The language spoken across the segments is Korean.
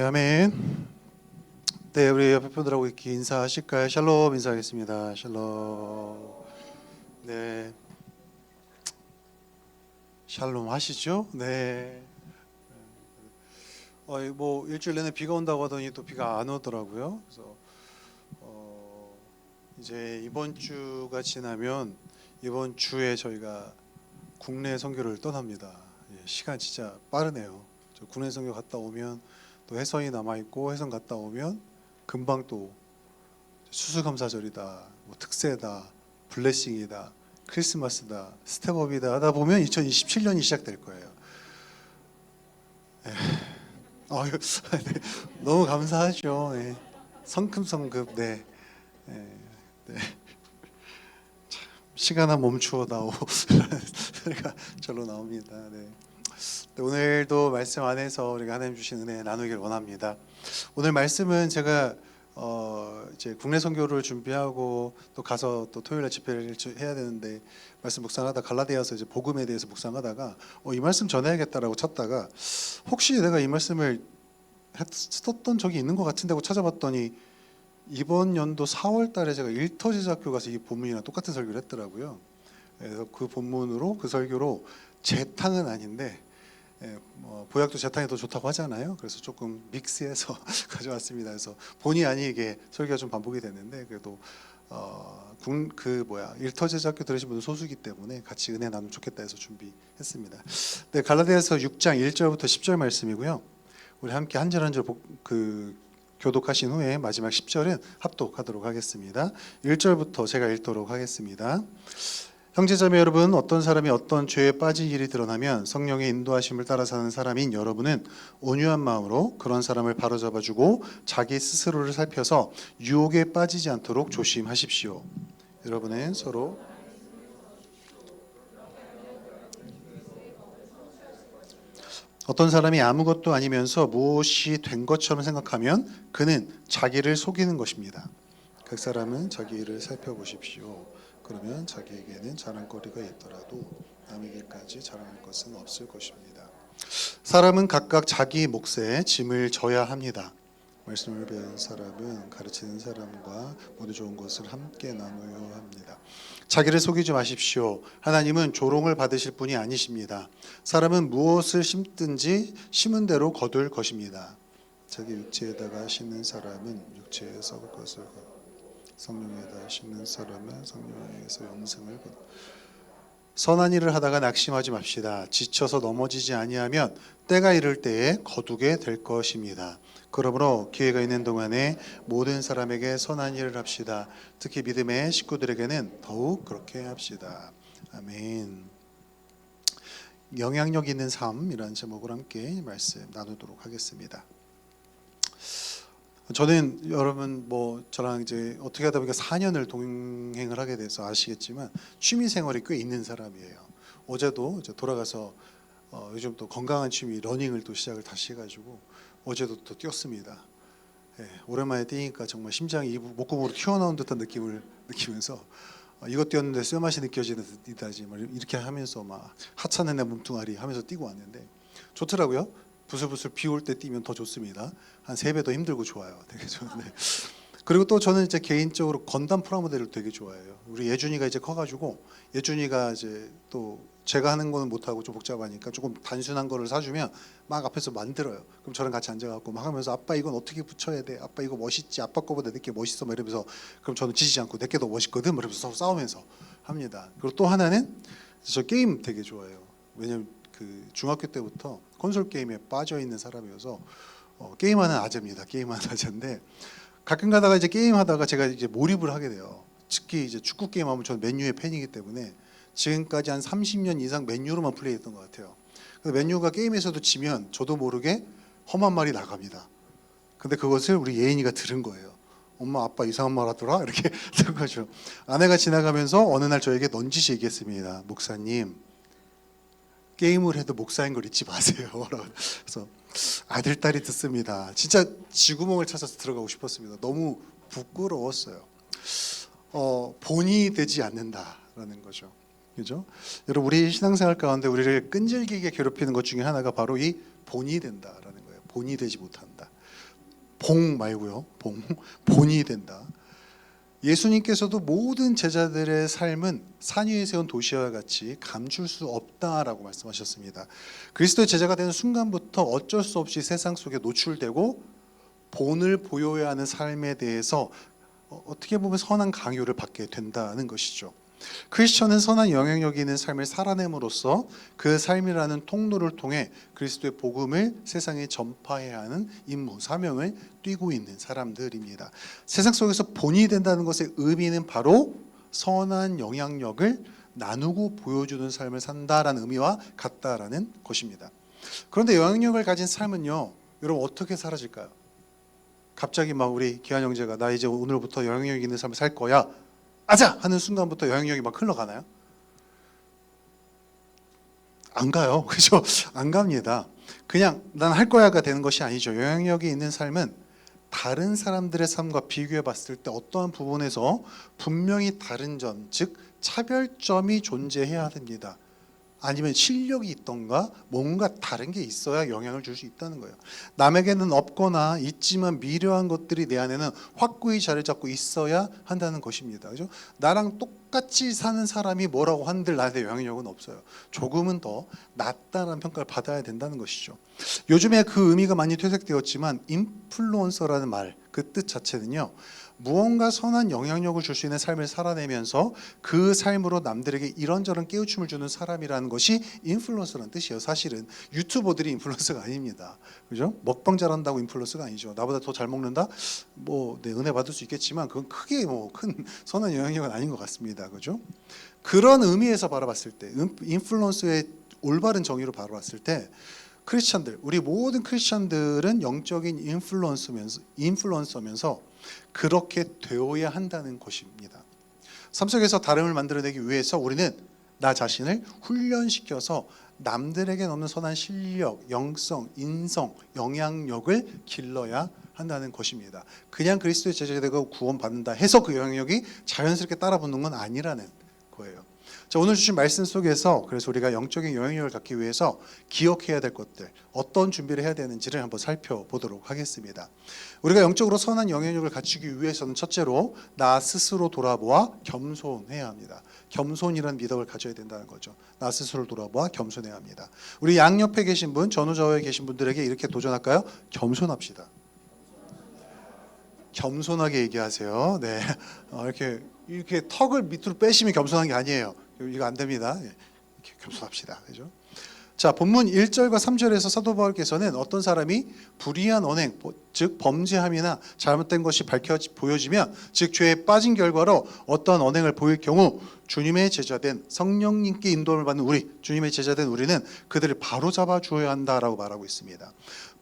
아멘. 네, 우리 옆에 분들하고 이렇게 인사하실까요? 샬롬 인사하겠습니다. 샬롬. 네, 샬롬 하시죠? 네. 뭐 일주일 내내 비가 온다고 하더니 또 비가 안 오더라고요. 그래서 이제 이번 주가 지나면 이번 주에 저희가 국내 선교를 떠납니다. 시간 진짜 빠르네요. 저 국내 선교 갔다 오면 또 해선이 남아 있고 해선 갔다 오면 금방 또 수수감사절이다, 뭐 특세다, 블레싱이다, 크리스마스다, 스텝업이다 하다 보면 2027년이 시작될 거예요. 네, 너무 감사하죠. 네. 성큼성급. 네. 네. 네. 시간아 멈추어다오. 소리가 절로 나옵니다. 네. 오늘도 말씀 안에서 우리가 하나님 주신 은혜 나누길 원합니다. 오늘 말씀은 제가 이제 국내 선교를 준비하고 또 가서 또 토요일에 집회를 해야 되는데 말씀 묵상하다 갈라디아서 이제 복음에 대해서 묵상하다가 이 말씀 전해야겠다라고 찾다가 혹시 내가 이 말씀을 했었던 적이 있는 것 같은데 하고 찾아봤더니 이번 연도 4월 달에 제가 일터제자학교 가서 이 본문이랑 똑같은 설교를 했더라고요. 그래서 그 본문으로 그 설교로 재탕은 아닌데 보약도 재탕이 더 좋다고 하잖아요. 그래서 조금 믹스해서 가져왔습니다. 그래서 본의 아니게 설교가 좀 반복이 됐는데 그래도 일터제자학교 들으신 분들 소수기 때문에 같이 은혜 나누면 좋겠다 해서 준비했습니다. 네, 갈라디아서 6장 1절부터 10절 말씀이고요. 우리 함께 한 절 한 절 교독하신 후에 마지막 10절은 합독하도록 하겠습니다. 1절부터 제가 읽도록 하겠습니다. 형제자매 여러분, 어떤 사람이 어떤 죄에 빠진 일이 드러나면 성령의 인도하심을 따라 사는 사람인 여러분은 온유한 마음으로 그런 사람을 바로잡아주고 자기 스스로를 살펴서 유혹에 빠지지 않도록 조심하십시오. 여러분은 서로 어떤 사람이 아무것도 아니면서 무엇이 된 것처럼 생각하면 그는 자기를 속이는 것입니다. 그 사람은 자기 일을 살펴보십시오. 그러면 자기에게는 자랑거리가 있더라도 남에게까지 자랑할 것은 없을 것입니다. 사람은 각각 자기 몫에 짐을 져야 합니다. 말씀을 배운 사람은 가르치는 사람과 모두 좋은 것을 함께 나누어야 합니다. 자기를 속이지 마십시오. 하나님은 조롱을 받으실 분이 아니십니다. 사람은 무엇을 심든지 심은 대로 거둘 것입니다. 자기 육체에다가 심는 사람은 육체에 썩을 것을 성령에다 심는 사람은 성령에서 영생을 거두. 선한 일을 하다가 낙심하지 맙시다. 지쳐서 넘어지지 아니하면 때가 이를 때에 거두게 될 것입니다. 그러므로 기회가 있는 동안에 모든 사람에게 선한 일을 합시다. 특히 믿음의 식구들에게는 더욱 그렇게 합시다. 아멘. 영향력 있는 삶이라는 제목으로 함께 말씀 나누도록 하겠습니다. 저는 여러분 저랑 이제 어떻게 하다 보니까 4년을 동행을 하게 돼서 아시겠지만 취미 생활이 꽤 있는 사람이에요. 어제도 이제 돌아가서 요즘 또 건강한 취미 러닝을 또 시작을 다시 해가지고 어제도 또 뛰었습니다. 오랜만에 뛰니까 정말 심장이 목구멍으로 튀어나온 듯한 느낌을 느끼면서 이것 뛰었는데 쇠맛이 느껴지다지 이렇게 하면서 막 하찮은 내 몸뚱아리 하면서 뛰고 왔는데 좋더라고요. 부슬부슬 비 올 때 뛰면 더 좋습니다. 한 3배 더 힘들고 좋아요. 되게 좋은데. 그리고 또 저는 이제 개인적으로 건담 프라모델을 되게 좋아해요. 우리 예준이가 이제 커가지고 예준이가 이제 또 제가 하는 거는 못하고 좀 복잡하니까 조금 단순한 거를 사주면 막 앞에서 만들어요. 그럼 저랑 같이 앉아갖고 막 하면서 아빠 이건 어떻게 붙여야 돼? 아빠 이거 멋있지? 아빠 거보다 내게 멋있어? 막 이러면서 그럼 저는 지지지 않고 내게 더 멋있거든? 막 이러면서 싸우면서 합니다. 그리고 또 하나는 저 게임 되게 좋아해요. 왜냐면 그 중학교 때부터 콘솔 게임에 빠져 있는 사람이어서 게임하는 아재입니다. 게임하는 아재인데 가끔 가다가 이제 게임하다가 제가 이제 몰입을 하게 돼요. 특히 이제 축구 게임 하면 저는 맨유의 팬이기 때문에 지금까지 한 30년 이상 맨유로만 플레이했던 것 같아요. 그래서 맨유가 게임에서도 지면 저도 모르게 험한 말이 나갑니다. 근데 그것을 우리 예인이가 들은 거예요. 엄마 아빠 이상한 말 하더라 이렇게 들은 거죠. 아내가 지나가면서 어느 날 저에게 넌지시 얘기했습니다. 목사님 게임을 해도 목사인 걸 잊지 마세요. 그래서 아들 딸이 듣습니다. 진짜 쥐구멍을 찾아서 들어가고 싶었습니다. 너무 부끄러웠어요. 본이 되지 않는다라는 거죠. 그죠? 여러분 우리 신앙생활 가운데 우리를 끈질기게 괴롭히는 것 중에 하나가 바로 이 본이 된다라는 거예요. 본이 되지 못한다. 봉 말고요. 본이 된다. 예수님께서도 모든 제자들의 삶은 산 위에 세운 도시와 같이 감출 수 없다라고 말씀하셨습니다. 그리스도의 제자가 되는 순간부터 어쩔 수 없이 세상 속에 노출되고 본을 보여야 하는 삶에 대해서 어떻게 보면 선한 강요를 받게 된다는 것이죠. 크리스천은 선한 영향력이 있는 삶을 살아냄으로써 그 삶이라는 통로를 통해 그리스도의 복음을 세상에 전파해야 하는 임무, 사명을 띠고 있는 사람들입니다. 세상 속에서 본이 된다는 것의 의미는 바로 선한 영향력을 나누고 보여주는 삶을 산다라는 의미와 같다라는 것입니다. 그런데 영향력을 가진 삶은요, 여러분 어떻게 사라질까요? 갑자기 막 우리 기한 형제가 나 이제 오늘부터 영향력 있는 삶을 살 거야 아자! 하는 순간부터 영향력이 막 흘러가나요? 안 가요. 그죠? 안 갑니다. 그냥 난 할 거야가 되는 것이 아니죠. 영향력이 있는 삶은 다른 사람들의 삶과 비교해 봤을 때 어떠한 부분에서 분명히 다른 점, 즉 차별점이 존재해야 됩니다. 아니면 실력이 있던가 뭔가 다른 게 있어야 영향을 줄 수 있다는 거예요. 남에게는 없거나 있지만 미려한 것들이 내 안에는 확고히 자리 잡고 있어야 한다는 것입니다. 그죠? 나랑 똑같이 사는 사람이 뭐라고 한들 나한테 영향력은 없어요. 조금은 더 낫다는 평가를 받아야 된다는 것이죠. 요즘에 그 의미가 많이 퇴색되었지만 인플루언서라는 말, 그 뜻 자체는요, 무언가 선한 영향력을 줄 수 있는 삶을 살아내면서 그 삶으로 남들에게 이런저런 깨우침을 주는 사람이라는 것이 인플루언서라는 뜻이에요. 사실은 유튜버들이 인플루언서가 아닙니다. 그죠? 먹방 잘한다고 인플루언서가 아니죠. 나보다 더 잘 먹는다? 네, 은혜 받을 수 있겠지만 그건 크게 큰 선한 영향력은 아닌 것 같습니다. 그죠? 그런 의미에서 바라봤을 때, 인플루언서의 올바른 정의로 바라봤을 때, 크리스천들, 우리 모든 크리스천들은 영적인 인플루언서면서 그렇게 되어야 한다는 것입니다. 삶 속에서 다름을 만들어내기 위해서 우리는 나 자신을 훈련시켜서 남들에게 없는 선한 실력, 영성, 인성, 영향력을 길러야 한다는 것입니다. 그냥 그리스도의 제자가 되고 구원받는다 해서 그 영향력이 자연스럽게 따라붙는 건 아니라는 거예요. 자, 오늘 주신 말씀 속에서 그래서 우리가 영적인 영향력을 갖기 위해서 기억해야 될 것들, 어떤 준비를 해야 되는지를 한번 살펴보도록 하겠습니다. 우리가 영적으로 선한 영향력을 갖추기 위해서는 첫째로 나 스스로 돌아보아 겸손해야 합니다. 겸손이라는 미덕을 가져야 된다는 거죠. 나 스스로 돌아보아 겸손해야 합니다. 우리 양옆에 계신 분, 전후좌우에 계신 분들에게 이렇게 도전할까요? 겸손합시다. 겸손하게 얘기하세요. 네, 이렇게 턱을 밑으로 빼시면 겸손한 게 아니에요. 이거 안 됩니다. 이렇게 겸손합시다. 그죠? 자, 본문 1절과 3절에서 사도 바울께서는 어떤 사람이 불의한 언행, 즉 범죄함이나 잘못된 것이 보여지면, 즉 죄에 빠진 결과로 어떠한 언행을 보일 경우 주님의 제자된 성령님께 인도를 받는 우리, 주님의 제자된 우리는 그들을 바로잡아 주어야 한다라고 말하고 있습니다.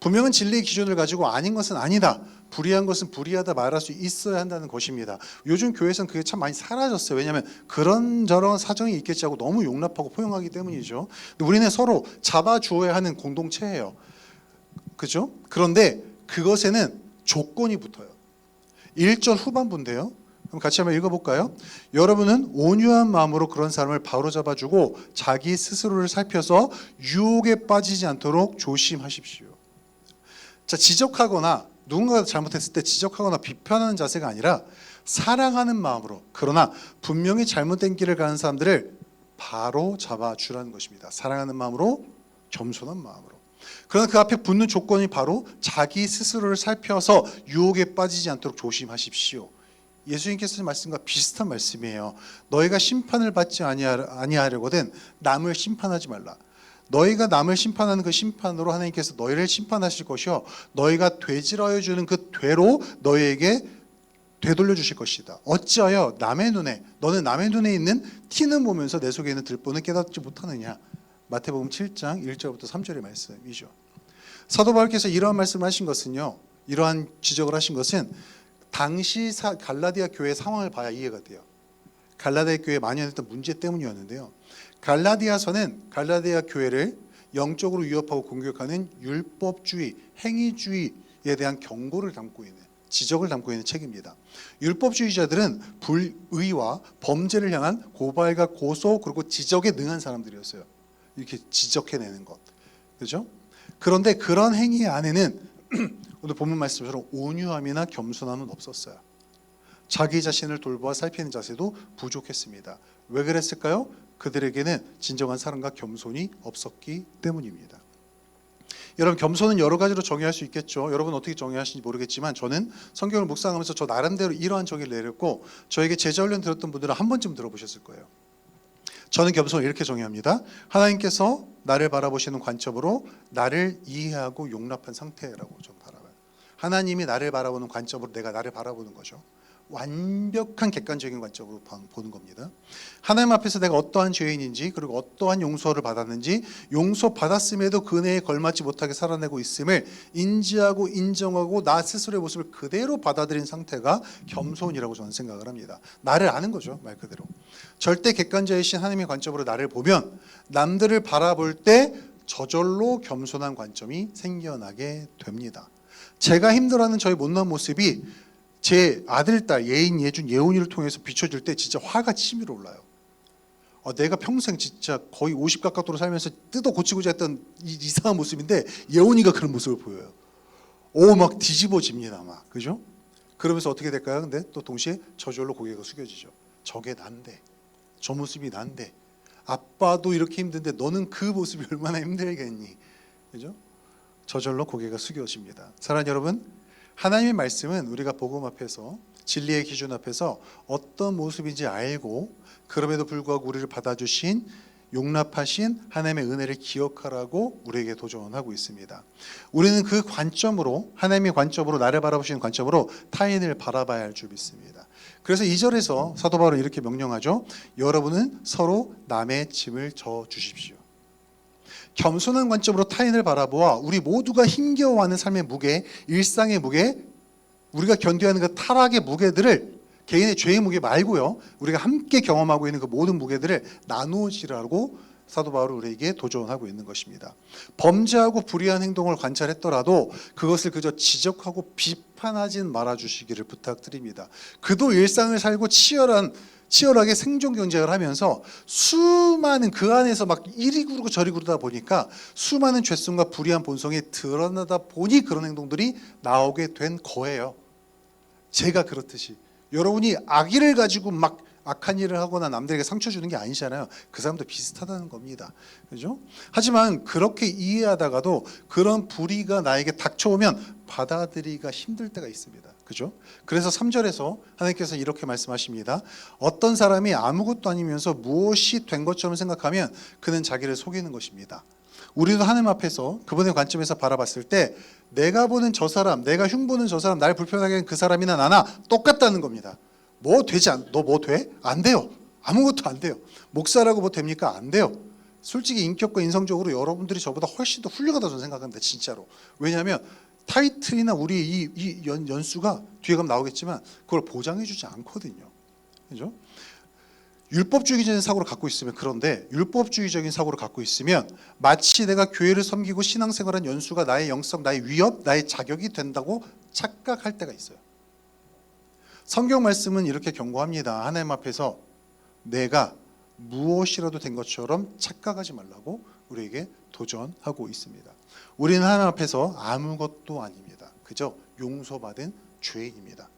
분명한 진리의 기준을 가지고 아닌 것은 아니다, 불의한 것은 불의하다 말할 수 있어야 한다는 것입니다. 요즘 교회에서는 그게 참 많이 사라졌어요. 왜냐하면 그런저런 사정이 있겠지 하고 너무 용납하고 포용하기 때문이죠. 근데 우리는 서로 잡아주어야 하는 공동체예요. 그죠? 그런데 그것에는 조건이 붙어요. 1절 후반부인데요. 그럼 같이 한번 읽어볼까요? 여러분은 온유한 마음으로 그런 사람을 바로잡아주고 자기 스스로를 살펴서 유혹에 빠지지 않도록 조심하십시오. 자, 지적하거나 누군가가 잘못했을 때 지적하거나 비판하는 자세가 아니라 사랑하는 마음으로, 그러나 분명히 잘못된 길을 가는 사람들을 바로 잡아주라는 것입니다. 사랑하는 마음으로, 겸손한 마음으로. 그러나 그 앞에 붙는 조건이 바로 자기 스스로를 살펴서 유혹에 빠지지 않도록 조심하십시오. 예수님께서 말씀과 비슷한 말씀이에요. 너희가 심판을 받지 아니하려거든 남을 심판하지 말라. 너희가 남을 심판하는 그 심판으로 하나님께서 너희를 심판하실 것이요 너희가 되질하여 주는 그 되로 너희에게 되돌려 주실 것이다. 어찌하여 너는 남의 눈에 있는 티는 보면서 내 속에 있는 들보는 깨닫지 못하느냐. 마태복음 7장 1절부터 3절의 말씀이죠. 사도 바울께서 이러한 말씀을 하신 것은요, 이러한 지적을 하신 것은 당시 갈라디아 교회 상황을 봐야 이해가 돼요. 갈라디아 교회에 만연했던 문제 때문이었는데요. 갈라디아서는 갈라디아 교회를 영적으로 위협하고 공격하는 율법주의, 행위주의에 대한 경고를 담고 있는, 지적을 담고 있는 책입니다. 율법주의자들은 불의와 범죄를 향한 고발과 고소 그리고 지적에 능한 사람들이었어요. 이렇게 지적해내는 것, 그렇죠? 그런데 그런 행위 안에는 오늘 본문 말씀처럼 온유함이나 겸손함은 없었어요. 자기 자신을 돌보아 살피는 자세도 부족했습니다. 왜 그랬을까요? 그들에게는 진정한 사랑과 겸손이 없었기 때문입니다. 여러분, 겸손은 여러 가지로 정의할 수 있겠죠. 여러분 어떻게 정의하시는지 모르겠지만 저는 성경을 묵상하면서 저 나름대로 이러한 정의를 내렸고, 저에게 제자훈련 들었던 분들은 한 번쯤 들어보셨을 거예요. 저는 겸손을 이렇게 정의합니다. 하나님께서 나를 바라보시는 관점으로 나를 이해하고 용납한 상태라고 좀 바라봐요. 하나님이 나를 바라보는 관점으로 내가 나를 바라보는 거죠. 완벽한 객관적인 관점으로 보는 겁니다. 하나님 앞에서 내가 어떠한 죄인인지, 그리고 어떠한 용서를 받았는지, 용서받았음에도 그 은혜에 걸맞지 못하게 살아내고 있음을 인지하고 인정하고 나 스스로의 모습을 그대로 받아들인 상태가 겸손이라고 저는 생각을 합니다. 나를 아는 거죠, 말 그대로. 절대 객관자이신 하나님의 관점으로 나를 보면 남들을 바라볼 때 저절로 겸손한 관점이 생겨나게 됩니다. 제가 힘들어하는 저의 못난 모습이 제 아들, 딸, 예인, 예준, 예훈이를 통해서 비춰질 때 진짜 화가 치밀어 올라요. 내가 평생 진짜 거의 50 가깝도록 살면서 뜯어 고치고자 했던 이상한 모습인데 예훈이가 그런 모습을 보여요. 막 뒤집어집니다, 막. 그죠? 그러면서 어떻게 될까요? 근데 또 동시에 저절로 고개가 숙여지죠. 저게 난데, 저 모습이 난데, 아빠도 이렇게 힘든데 너는 그 모습이 얼마나 힘들겠니? 그죠? 저절로 고개가 숙여집니다. 사랑하는 여러분, 하나님의 말씀은 우리가 복음 앞에서, 진리의 기준 앞에서 어떤 모습인지 알고 그럼에도 불구하고 우리를 받아주신, 용납하신 하나님의 은혜를 기억하라고 우리에게 도전하고 있습니다. 우리는 그 관점으로, 하나님의 관점으로, 나를 바라보시는 관점으로 타인을 바라봐야 할 줄 믿습니다. 그래서 2절에서 사도 바울은 이렇게 명령하죠. 여러분은 서로 남의 짐을 져 주십시오. 겸손한 관점으로 타인을 바라보아 우리 모두가 힘겨워하는 삶의 무게, 일상의 무게, 우리가 견뎌야 하는 그 타락의 무게들을, 개인의 죄의 무게 말고요, 우리가 함께 경험하고 있는 그 모든 무게들을 나누시라고 사도 바울은 우리에게 도전하고 있는 것입니다. 범죄하고 불의한 행동을 관찰했더라도 그것을 그저 지적하고 비판하진 말아주시기를 부탁드립니다. 그도 일상을 살고 치열하게 생존 경쟁을 하면서 수많은, 그 안에서 막 이리 구르고 저리 구르다 보니까 수많은 죄성과 불의한 본성이 드러나다 보니 그런 행동들이 나오게 된 거예요. 제가 그렇듯이 여러분이 악의를 가지고 막 악한 일을 하거나 남들에게 상처 주는 게 아니잖아요. 그 사람도 비슷하다는 겁니다. 그죠? 하지만 그렇게 이해하다가도 그런 불의가 나에게 닥쳐오면 받아들이기가 힘들 때가 있습니다. 그죠? 그래서 3절에서 하나님께서 이렇게 말씀하십니다. 어떤 사람이 아무것도 아니면서 무엇이 된 것처럼 생각하면 그는 자기를 속이는 것입니다. 우리도 하나님 앞에서 그분의 관점에서 바라봤을 때 내가 보는 저 사람, 내가 흉보는 저 사람, 날 불편하게 하는 그 사람이나 나나 똑같다는 겁니다. 뭐 되지 않? 너 뭐 돼? 안 돼요. 아무것도 안 돼요. 목사라고 뭐 됩니까? 안 돼요. 솔직히 인격과 인성적으로 여러분들이 저보다 훨씬 더 훌륭하다고 저는 생각합니다. 진짜로. 왜냐하면 타이틀이나 우리 이 연수가 뒤에 가면 나오겠지만 그걸 보장해주지 않거든요. 그죠? 율법주의적인 사고를 갖고 있으면, 그런데 율법주의적인 사고를 갖고 있으면 마치 내가 교회를 섬기고 신앙생활한 연수가 나의 영성, 나의 위협, 나의 자격이 된다고 착각할 때가 있어요. 성경 말씀은 이렇게 경고합니다. 하나님 앞에서 내가 무엇이라도 된 것처럼 착각하지 말라고 우리에게 도전하고 있습니다. 우리는 하나님 앞에서 아무것도 아닙니다. 그저 용서받은 죄인입니다.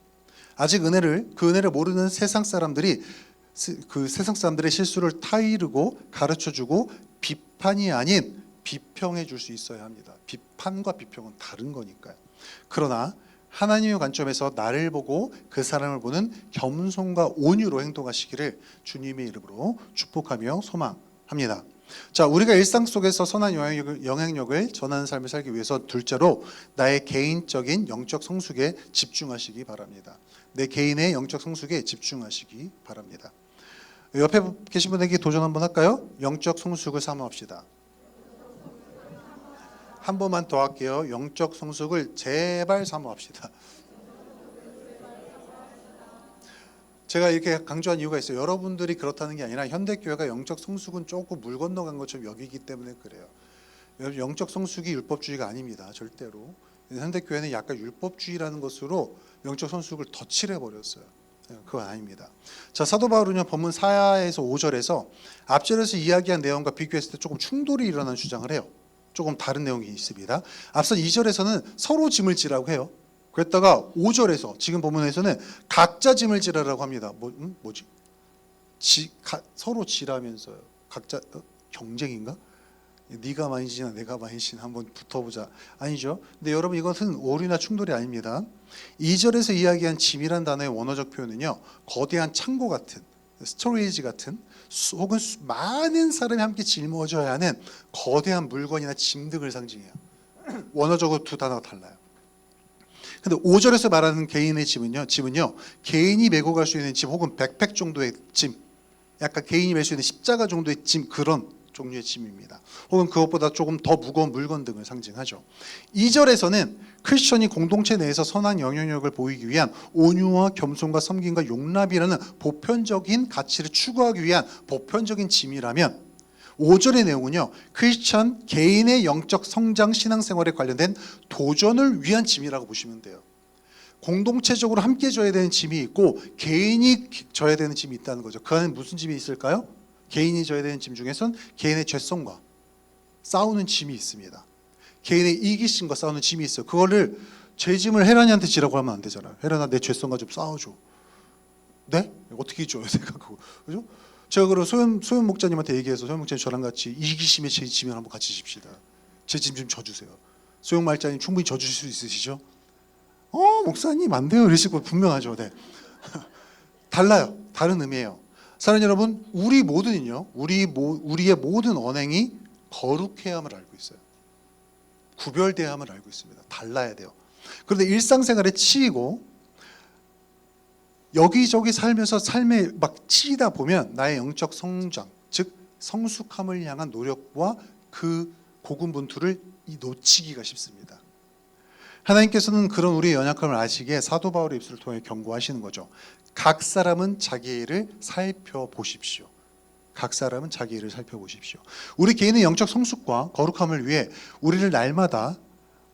아직 그 은혜를 모르는 세상 사람들이 그 세상 사람들의 실수를 타이르고 가르쳐주고 비판이 아닌 비평해 줄 수 있어야 합니다. 비판과 비평은 다른 거니까요. 그러나 하나님의 관점에서 나를 보고 그 사람을 보는 겸손과 온유로 행동하시기를 주님의 이름으로 축복하며 소망합니다. 자, 우리가 일상 속에서 선한 영향력을 전하는 삶을 살기 위해서 둘째로 나의 개인적인 영적 성숙에 집중하시기 바랍니다. 내 개인의 영적 성숙에 집중하시기 바랍니다. 옆에 계신 분에게 도전 한번 할까요? 영적 성숙을 사모합시다. 한 번만 더 할게요. 영적 성숙을 제발 사모합시다. 제가 이렇게 강조한 이유가 있어요. 여러분들이 그렇다는 게 아니라 현대교회가 영적 성숙은 조금 물 건너간 것처럼 여기기 때문에 그래요. 영적 성숙이 율법주의가 아닙니다. 절대로. 현대교회는 약간 율법주의라는 것으로 영적 성숙을 덧칠해버렸어요. 그건 아닙니다. 자, 사도 바울은요, 본문 4에서 5절에서 앞절에서 이야기한 내용과 비교했을 때 조금 충돌이 일어나는 주장을 해요. 조금 다른 내용이 있습니다. 앞서 2절에서는 서로 짐을 지라고 해요. 그랬다가 5절에서 지금 본문에서는 각자 짐을 지라라고 합니다. 뭐지? 서로 지라면서요. 각자 경쟁인가? 네가 많이 지나 내가 많이 지나 한번 붙어보자. 아니죠. 근데 여러분 이것은 오류나 충돌이 아닙니다. 2절에서 이야기한 짐이란 단어의 원어적 표현은요, 거대한 창고 같은, 스토리지 같은, 혹은 많은 사람이 함께 짊어져야 하는 거대한 물건이나 짐 등을 상징해요. 원어적으로 두 단어가 달라요. 근데 5절에서 말하는 개인의 짐은요, 개인이 메고 갈 수 있는 짐 혹은 백팩 정도의 짐, 약간 개인이 멜 수 있는 십자가 정도의 짐, 그런 종류의 짐입니다. 혹은 그것보다 조금 더 무거운 물건 등을 상징하죠. 2절에서는 크리스천이 공동체 내에서 선한 영향력을 보이기 위한 온유와 겸손과 섬김과 용납이라는 보편적인 가치를 추구하기 위한 보편적인 짐이라면, 5절의 내용은요, 크리스천 개인의 영적 성장 신앙생활에 관련된 도전을 위한 짐이라고 보시면 돼요. 공동체적으로 함께 져야 되는 짐이 있고 개인이 져야 되는 짐이 있다는 거죠. 그 안에 무슨 짐이 있을까요? 개인이 져야 되는 짐 중에선 개인의 죄성과 싸우는 짐이 있습니다. 개인의 이기심과 싸우는 짐이 있어요. 그거를 제 짐을 혜란이한테 지라고 하면 안 되잖아요. 혜란아, 내 죄성과 좀 싸워줘. 네? 어떻게 줘요? 내가 그거, 그죠? 제가 그럼 소연 목자님한테 얘기해서, 소연 목자님 저랑 같이 이기심의 제 짐을 한번 같이 집시다. 제 짐 좀 져주세요. 소연 말자님 충분히 져주실 수 있으시죠? 목사님 안 돼요. 이러시고 분명하죠. 네. 달라요. 다른 의미예요. 사랑하는 여러분, 우리 모두는요, 우리의 모든 언행이 거룩해야함을 알고 있어요. 구별돼야함을 알고 있습니다. 달라야 돼요. 그런데 일상생활에 치이고 여기저기 살면서 삶에 막 치이다 보면 나의 영적 성장, 즉 성숙함을 향한 노력과 그 고군분투를 놓치기가 쉽습니다. 하나님께서는 그런 우리의 연약함을 아시기에 사도 바울의 입술을 통해 경고하시는 거죠. 각 사람은 자기 일을 살펴보십시오. 각 사람은 자기 일을 살펴보십시오. 우리 개인의 영적 성숙과 거룩함을 위해 우리를 날마다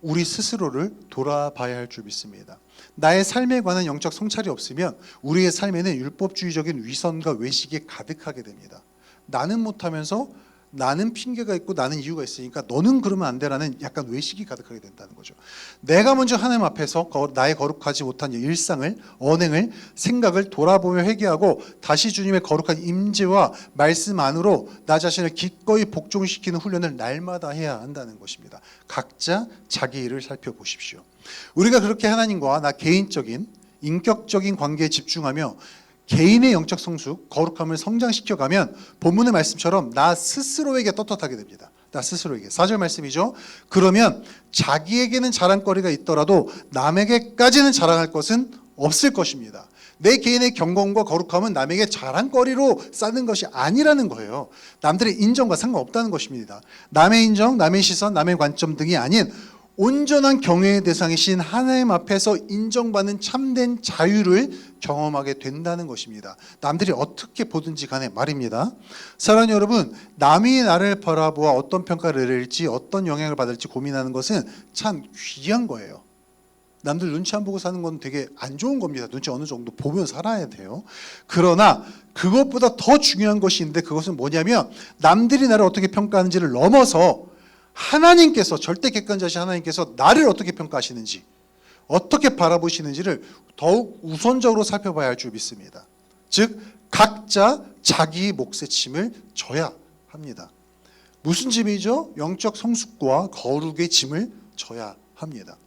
우리 스스로를 돌아봐야 할 줄 믿습니다. 나의 삶에 관한 영적 성찰이 없으면 우리의 삶에는 율법주의적인 위선과 외식이 가득하게 됩니다. 나는 못하면서 나는 핑계가 있고 나는 이유가 있으니까 너는 그러면 안 돼라는 약간 외식이 가득하게 된다는 거죠. 내가 먼저 하나님 앞에서 나의 거룩하지 못한 일상을, 언행을, 생각을 돌아보며 회개하고 다시 주님의 거룩한 임재와 말씀 안으로 나 자신을 기꺼이 복종시키는 훈련을 날마다 해야 한다는 것입니다. 각자 자기 일을 살펴보십시오. 우리가 그렇게 하나님과 나 개인적인 인격적인 관계에 집중하며 개인의 영적 성숙, 거룩함을 성장시켜가면 본문의 말씀처럼 나 스스로에게 떳떳하게 됩니다. 나 스스로에게. 4절 말씀이죠. 그러면 자기에게는 자랑거리가 있더라도 남에게까지는 자랑할 것은 없을 것입니다. 내 개인의 경건과 거룩함은 남에게 자랑거리로 쌓는 것이 아니라는 거예요. 남들의 인정과 상관없다는 것입니다. 남의 인정, 남의 시선, 남의 관점 등이 아닌 온전한 경외의 대상이신 하나님 앞에서 인정받는 참된 자유를 경험하게 된다는 것입니다. 남들이 어떻게 보든지 간에 말입니다. 사랑하는 여러분, 남이 나를 바라보아 어떤 평가를 내릴지, 어떤 영향을 받을지 고민하는 것은 참 귀한 거예요. 남들 눈치 안 보고 사는 건 되게 안 좋은 겁니다. 눈치 어느 정도 보면 살아야 돼요. 그러나 그것보다 더 중요한 것이 있는데, 그것은 뭐냐면 남들이 나를 어떻게 평가하는지를 넘어서 하나님께서, 절대 객관자신 하나님께서 나를 어떻게 평가하시는지, 어떻게 바라보시는지를 더욱 우선적으로 살펴봐야 할 줄 믿습니다. 즉 각자 자기 몫의 짐을 져야 합니다. 무슨 짐이죠? 영적 성숙과 거룩의 짐을 져야 합니다.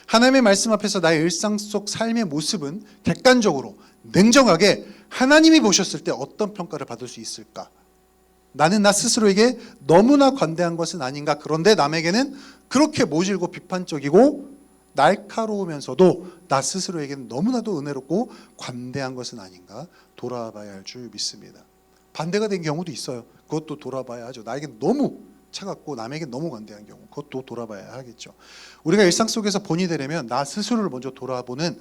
하나님의 말씀 앞에서 나의 일상 속 삶의 모습은 객관적으로 냉정하게 하나님이 보셨을 때 어떤 평가를 받을 수 있을까? 나는 나 스스로에게 너무나 관대한 것은 아닌가? 그런데 남에게는 그렇게 모질고 비판적이고 날카로우면서도 나 스스로에게는 너무나도 은혜롭고 관대한 것은 아닌가? 돌아봐야 할 줄 믿습니다. 반대가 된 경우도 있어요. 그것도 돌아봐야 하죠. 나에게 너무 차갑고 남에게 너무 관대한 경우, 그것도 돌아봐야 하겠죠. 우리가 일상 속에서 본이 되려면 나 스스로를 먼저 돌아보는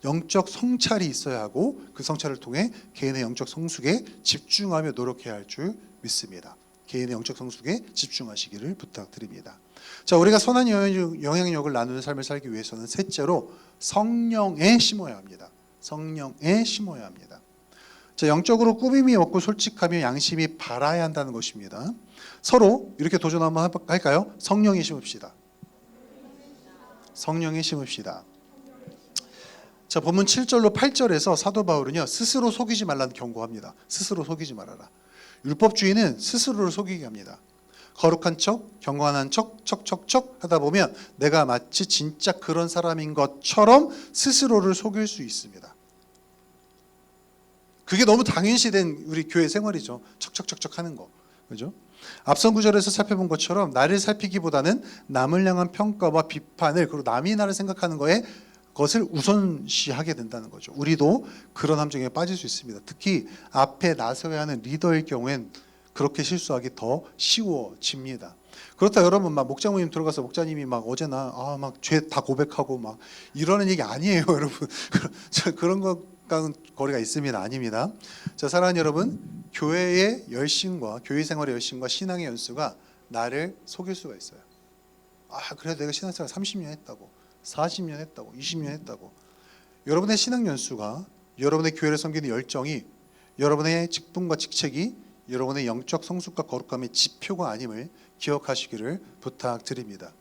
영적 성찰이 있어야 하고, 그 성찰을 통해 개인의 영적 성숙에 집중하며 노력해야 할 줄 믿습니다. 개인의 영적 성숙에 집중하시기를 부탁드립니다. 자, 우리가 선한 영향력을 나누는 삶을 살기 위해서는 셋째로 성령에 심어야 합니다. 성령에 심어야 합니다. 자, 영적으로 꾸밈이 없고 솔직하며 양심이 바라야 한다는 것입니다. 서로 이렇게 도전 한번 할까요? 성령에 심읍시다. 성령에 심읍시다. 자, 본문 7절로 8절에서 사도 바울은요, 스스로 속이지 말라는 경고합니다. 스스로 속이지 말아라. 율법주의는 스스로를 속이게 합니다. 거룩한 척, 경건한 척, 척척척 하다 보면 내가 마치 진짜 그런 사람인 것처럼 스스로를 속일 수 있습니다. 그게 너무 당연시된 우리 교회 생활이죠. 척척척척 하는 거. 그죠? 앞선 구절에서 살펴본 것처럼 나를 살피기보다는 남을 향한 평가와 비판을, 그리고 남이 나를 생각하는 거에 것을 우선시하게 된다는 거죠. 우리도 그런 함정에 빠질 수 있습니다. 특히 앞에 나서야 하는 리더일 경우엔 그렇게 실수하기 더 쉬워집니다. 그렇다 여러분, 막 목장모님 들어가서 목자님이 막 어제나 막 죄 다 고백하고 막 이러는 얘기 아니에요, 여러분. 그런 것과는 거리가 있습니다. 아닙니다. 자, 사랑하는 여러분, 교회의 열심과 교회 생활의 열심과 신앙의 연수가 나를 속일 수가 있어요. 그래 내가 신앙생활 30년 했다고, 40년 했다고, 20년 했다고. 여러분의 신앙 연수가, 여러분의 교회를 섬기는 열정이, 여러분의 직분과 직책이 여러분의 영적 성숙과 거룩함의 지표가 아님을 기억하시기를 부탁드립니다.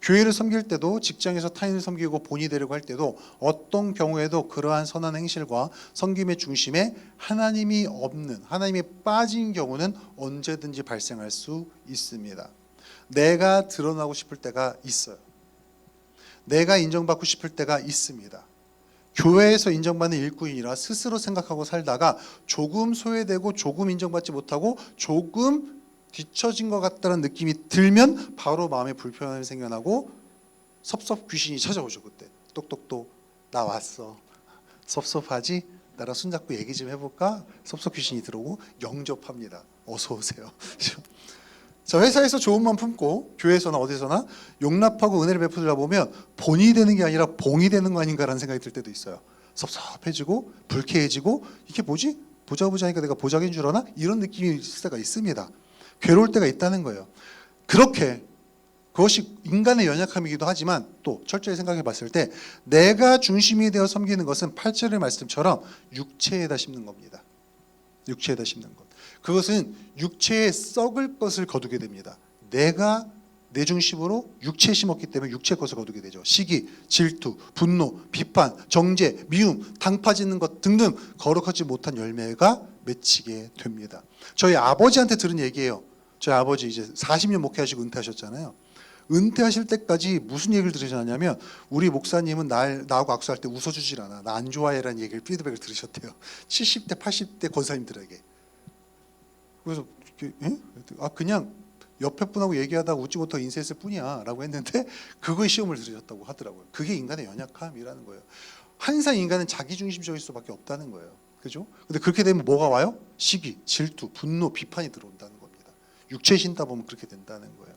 교회를 섬길 때도, 직장에서 타인을 섬기고 본이 되려고 할 때도 어떤 경우에도 그러한 선한 행실과 섬김의 중심에 하나님이 없는, 하나님이 빠진 경우는 언제든지 발생할 수 있습니다. 내가 드러나고 싶을 때가 있어요. 내가 인정받고 싶을 때가 있습니다. 교회에서 인정받는 일꾼이라 스스로 생각하고 살다가 조금 소외되고 조금 인정받지 못하고 조금 뒤처진 것 같다는 느낌이 들면 바로 마음에 불편함이 생겨나고 섭섭 귀신이 찾아오죠. 그때 똑똑똑 나 왔어. 섭섭하지? 나랑 손잡고 얘기 좀 해볼까? 섭섭 귀신이 들어오고 영접합니다. 어서 오세요. 자, 회사에서 좋은 마음 품고 교회에서나 어디서나 용납하고 은혜를 베푸다 보면 본이 되는 게 아니라 봉이 되는 거 아닌가라는 생각이 들 때도 있어요. 섭섭해지고 불쾌해지고 이게 뭐지? 보자 하니까 내가 보자기인 줄 아나? 이런 느낌이 있을 때가 있습니다. 괴로울 때가 있다는 거예요. 그렇게 그것이 인간의 연약함이기도 하지만 또 철저히 생각해 봤을 때 내가 중심이 되어 섬기는 것은 8절의 말씀처럼 육체에다 심는 겁니다. 육체에다 심는 것. 그것은 육체에 썩을 것을 거두게 됩니다. 내가 내 중심으로 육체에 심었기 때문에 육체의 것을 거두게 되죠. 시기, 질투, 분노, 비판, 정죄, 미움, 당파짓는 것 등등 거룩하지 못한 열매가 맺히게 됩니다. 저희 아버지한테 들은 얘기예요. 저희 아버지 이제 40년 목회하시고 은퇴하셨잖아요. 은퇴하실 때까지 무슨 얘기를 들으셨냐면 우리 목사님은 나하고 악수할 때 웃어주질 않아. 나 안 좋아해라는 얘기를 피드백을 들으셨대요. 70대, 80대 권사님들에게. 그래서 그냥 옆에 분하고 얘기하다가 웃지 못하고 인쇄했을 뿐이야 라고 했는데 그거에 시험을 들으셨다고 하더라고요. 그게 인간의 연약함이라는 거예요. 항상 인간은 자기중심적일 수밖에 없다는 거예요. 그죠? 근데 그렇게 되면 뭐가 와요? 시기, 질투, 분노, 비판이 들어온다는 겁니다. 육체에 신다 보면 그렇게 된다는 거예요.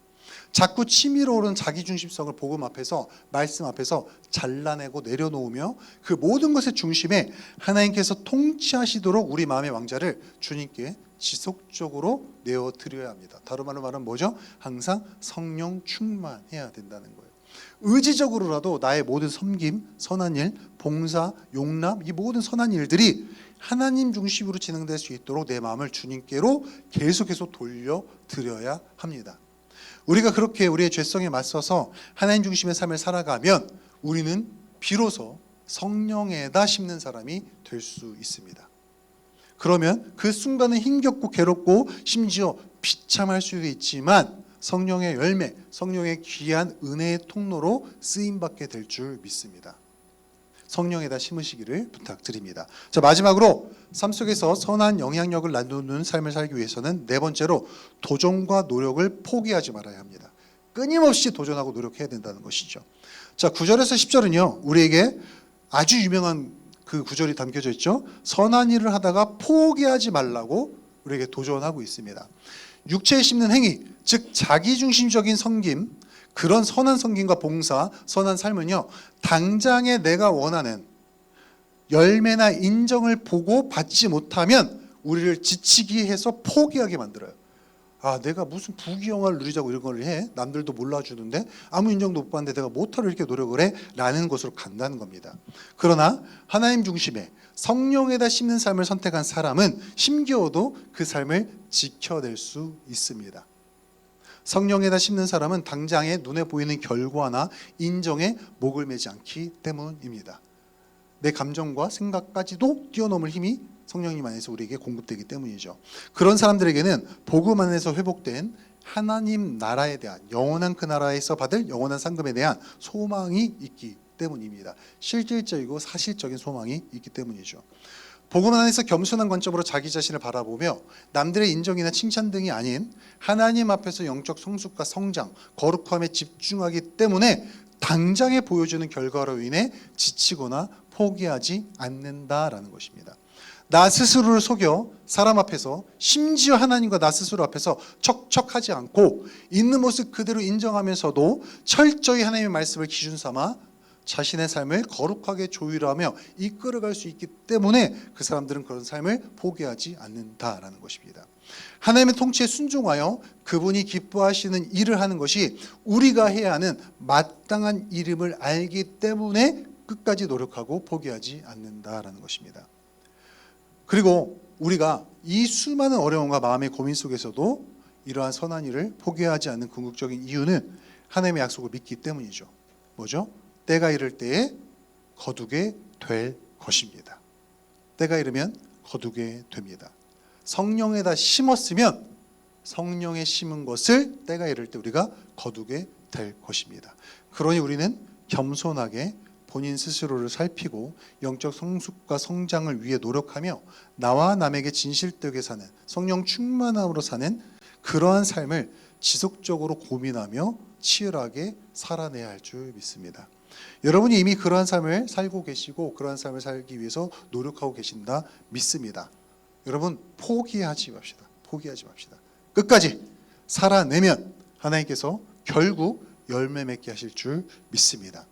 자꾸 치밀어 오른 자기중심성을 복음 앞에서, 말씀 앞에서 잘라내고 내려놓으며 그 모든 것의 중심에 하나님께서 통치하시도록 우리 마음의 왕자를 주님께 지속적으로 내어드려야 합니다. 다른 말로 말하면 뭐죠? 항상 성령 충만해야 된다는 거예요. 의지적으로라도 나의 모든 섬김, 선한 일, 봉사, 용납, 이 모든 선한 일들이 하나님 중심으로 진행될 수 있도록 내 마음을 주님께로 계속해서 돌려드려야 합니다. 우리가 그렇게 우리의 죄성에 맞서서 하나님 중심의 삶을 살아가면 우리는 비로소 성령에다 심는 사람이 될 수 있습니다. 그러면 그 순간은 힘겹고 괴롭고 심지어 비참할 수도 있지만 성령의 열매, 성령의 귀한 은혜의 통로로 쓰임받게 될 줄 믿습니다. 성령에다 심으시기를 부탁드립니다. 자, 마지막으로 삶 속에서 선한 영향력을 나누는 삶을 살기 위해서는 네 번째로 도전과 노력을 포기하지 말아야 합니다. 끊임없이 도전하고 노력해야 된다는 것이죠. 자, 9절에서 10절은요 우리에게 아주 유명한 그 구절이 담겨져 있죠. 선한 일을 하다가 포기하지 말라고 우리에게 도전하고 있습니다. 육체에 심는 행위, 즉 자기중심적인 섬김, 그런 선한 섬김과 봉사, 선한 삶은요 당장에 내가 원하는 열매나 인정을 보고 받지 못하면 우리를 지치게 해서 포기하게 만들어요. 내가 무슨 부귀영화를 누리자고 이런 걸 해? 남들도 몰라주는데 아무 인정도 못 받는데 내가 뭐하러 이렇게 노력을 해? 라는 것으로 간다는 겁니다. 그러나 하나님 중심의 성령에다 심는 삶을 선택한 사람은 힘겨워도 그 삶을 지켜낼 수 있습니다. 성령에다 심는 사람은 당장의 눈에 보이는 결과나 인정에 목을 매지 않기 때문입니다. 내 감정과 생각까지도 뛰어넘을 힘이 성령님 안에서 우리에게 공급되기 때문이죠. 그런 사람들에게는 복음 안에서 회복된 하나님 나라에 대한 영원한 그 나라에서 받을 영원한 상급에 대한 소망이 있기 때문입니다. 실질적이고 사실적인 소망이 있기 때문이죠. 복음 안에서 겸손한 관점으로 자기 자신을 바라보며 남들의 인정이나 칭찬 등이 아닌 하나님 앞에서 영적 성숙과 성장, 거룩함에 집중하기 때문에 당장에 보여주는 결과로 인해 지치거나 포기하지 않는다라는 것입니다. 나 스스로를 속여 사람 앞에서, 심지어 하나님과 나 스스로 앞에서 척척하지 않고 있는 모습 그대로 인정하면서도 철저히 하나님의 말씀을 기준 삼아 자신의 삶을 거룩하게 조율하며 이끌어갈 수 있기 때문에 그 사람들은 그런 삶을 포기하지 않는다라는 것입니다. 하나님의 통치에 순종하여 그분이 기뻐하시는 일을 하는 것이 우리가 해야 하는 마땅한 일임을 알기 때문에 끝까지 노력하고 포기하지 않는다라는 것입니다. 그리고 우리가 이 수많은 어려움과 마음의 고민 속에서도 이러한 선한 일을 포기하지 않는 궁극적인 이유는 하나님의 약속을 믿기 때문이죠. 뭐죠? 때가 이를 때에 거두게 될 것입니다. 때가 이르면 거두게 됩니다. 성령에다 심었으면 성령에 심은 것을 때가 이를 때 우리가 거두게 될 것입니다. 그러니 우리는 겸손하게 본인 스스로를 살피고 영적 성숙과 성장을 위해 노력하며 나와 남에게 진실되게 사는, 성령 충만함으로 사는 그러한 삶을 지속적으로 고민하며 치열하게 살아내야 할 줄 믿습니다. 여러분이 이미 그러한 삶을 살고 계시고 그러한 삶을 살기 위해서 노력하고 계신다 믿습니다. 여러분 포기하지 맙시다. 포기하지 맙시다. 끝까지 살아내면 하나님께서 결국 열매 맺게 하실 줄 믿습니다.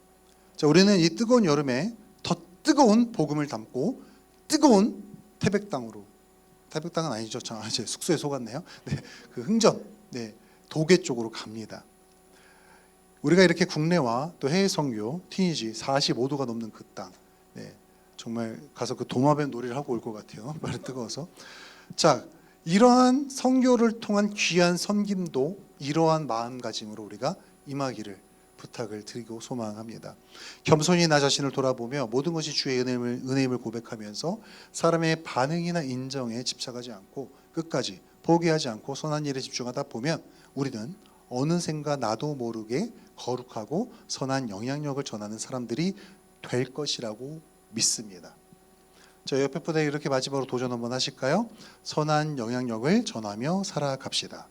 자, 우리는 이 뜨거운 여름에 더 뜨거운 복음을 담고 뜨거운 태백당으로, 태백당은 아니죠. 제 숙소에 속았네요. 네, 그 흥전, 도계 쪽으로 갑니다. 우리가 이렇게 국내와 또 해외 선교, 티니지 45도가 넘는 그 땅, 정말 가서 그 도마뱀 놀이를 하고 올 것 같아요. 말이 뜨거워서. 자, 이러한 선교를 통한 귀한 섬김도 이러한 마음가짐으로 우리가 임하기를 부탁을 드리고 소망합니다. 겸손히 나 자신을 돌아보며 모든 것이 주의 은혜임을 고백하면서 사람의 반응이나 인정에 집착하지 않고 끝까지 포기하지 않고 선한 일에 집중하다 보면 우리는 어느샌가 나도 모르게 거룩하고 선한 영향력을 전하는 사람들이 될 것이라고 믿습니다. 저 옆에 분에게 이렇게 마지막으로 도전 한번 하실까요? 선한 영향력을 전하며 살아갑시다.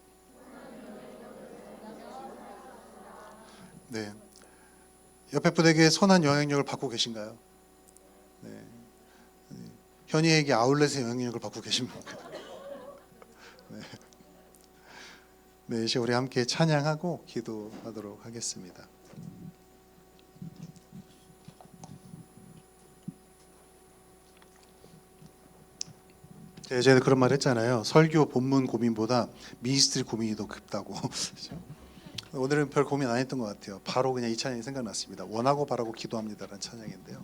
네, 옆에 분에게 선한 영향력을 받고 계신가요? 네, 현이에게 아울렛의 영향력을 받고 계십니까? 네, 이제 우리 함께 찬양하고 기도하도록 하겠습니다. 예전에 그런 말 했잖아요. 설교 본문 고민보다 미니스트리 고민이 더 깊다고. 오늘은 별 고민 안 했던 것 같아요. 바로 그냥 이 찬양이 생각났습니다. 원하고 바라고 기도합니다라는 찬양인데요.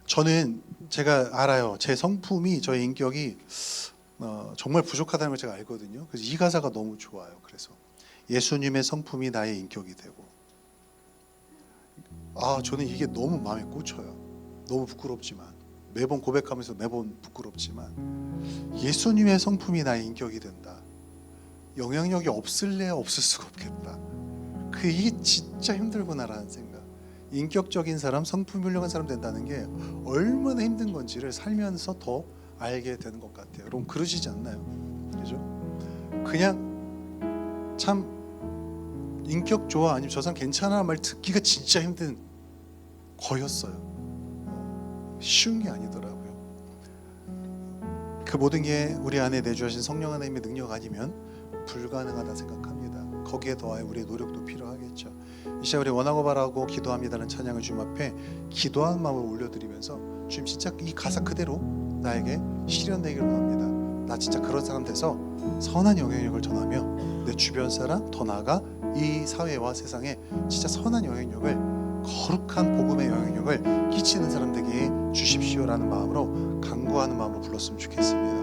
저는 제가 알아요. 제 성품이, 저의 인격이 정말 부족하다는 걸 제가 알거든요. 그래서 이 가사가 너무 좋아요. 그래서 예수님의 성품이 나의 인격이 되고, 저는 이게 너무 마음에 꽂혀요. 너무 부끄럽지만, 매번 고백하면서 매번 부끄럽지만 예수님의 성품이 나의 인격이 된다. 영향력이 없을래야 없을 수가 없겠다. 이게 진짜 힘들구나라는 생각. 인격적인 사람, 성품 훌륭한 사람 된다는 게 얼마나 힘든 건지를 살면서 더 알게 되는 것 같아요. 여러분 그러시지 않나요? 그죠? 그냥 참 인격 좋아 아니면 저 사람 괜찮아 말 듣기가 진짜 힘든 거였어요. 쉬운 게 아니더라고요. 그 모든 게 우리 안에 내주하신 성령 하나님의 능력 아니면 불가능하다 생각합니다. 거기에 더하여 우리의 노력도 필요하겠죠. 이 시간 우리 원하고 바라고 기도합니다는 찬양을 주님 앞에 기도하는 마음으로 올려드리면서 주님 진짜 이 가사 그대로 나에게 실현되기를 원합니다. 나 진짜 그런 사람 돼서 선한 영향력을 전하며 내 주변 사람, 더 나아가 이 사회와 세상에 진짜 선한 영향력을, 거룩한 복음의 영향력을 끼치는 사람 되게 주십시오라는 마음으로 간구하는 마음으로 불렀으면 좋겠습니다.